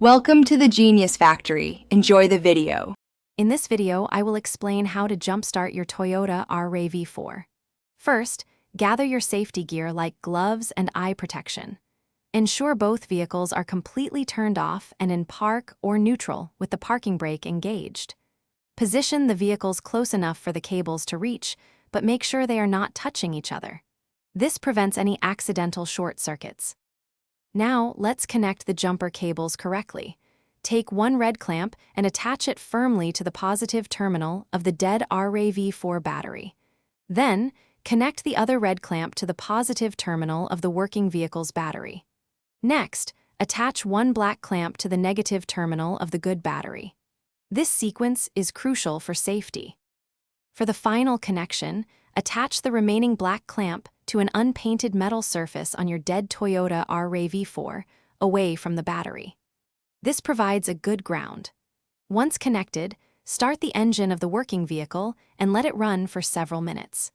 Welcome to the Genius Factory. Enjoy the video. In this video, I will explain how to jumpstart your Toyota RAV4. First, gather your safety gear like gloves and eye protection. Ensure both vehicles are completely turned off and in park or neutral with the parking brake engaged. Position the vehicles close enough for the cables to reach, but make sure they are not touching each other. This prevents any accidental short circuits. Now, let's connect the jumper cables correctly. Take one red clamp and attach it firmly to the positive terminal of the dead RAV4 battery. Then, connect the other red clamp to the positive terminal of the working vehicle's battery. Next, attach one black clamp to the negative terminal of the good battery. This sequence is crucial for safety. For the final connection, attach the remaining black clamp to an unpainted metal surface on your dead Toyota RAV4, away from the battery. This provides a good ground. Once connected, start the engine of the working vehicle and let it run for several minutes.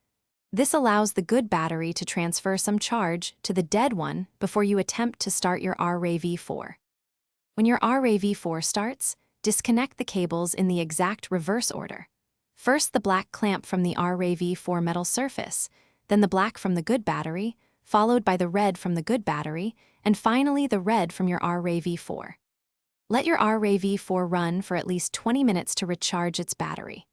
This allows the good battery to transfer some charge to the dead one before you attempt to start your RAV4. When your RAV4 starts, disconnect the cables in the exact reverse order. First the black clamp from the RAV4 metal surface, then the black from the good battery, followed by the red from the good battery, and finally the red from your RAV4. Let your RAV4 run for at least 20 minutes to recharge its battery.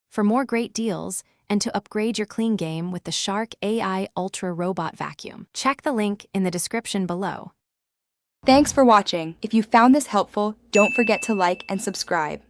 For more great deals, and to upgrade your clean game with the Shark AI Ultra Robot Vacuum, check the link in the description below. Thanks for watching. If you found this helpful, don't forget to like and subscribe.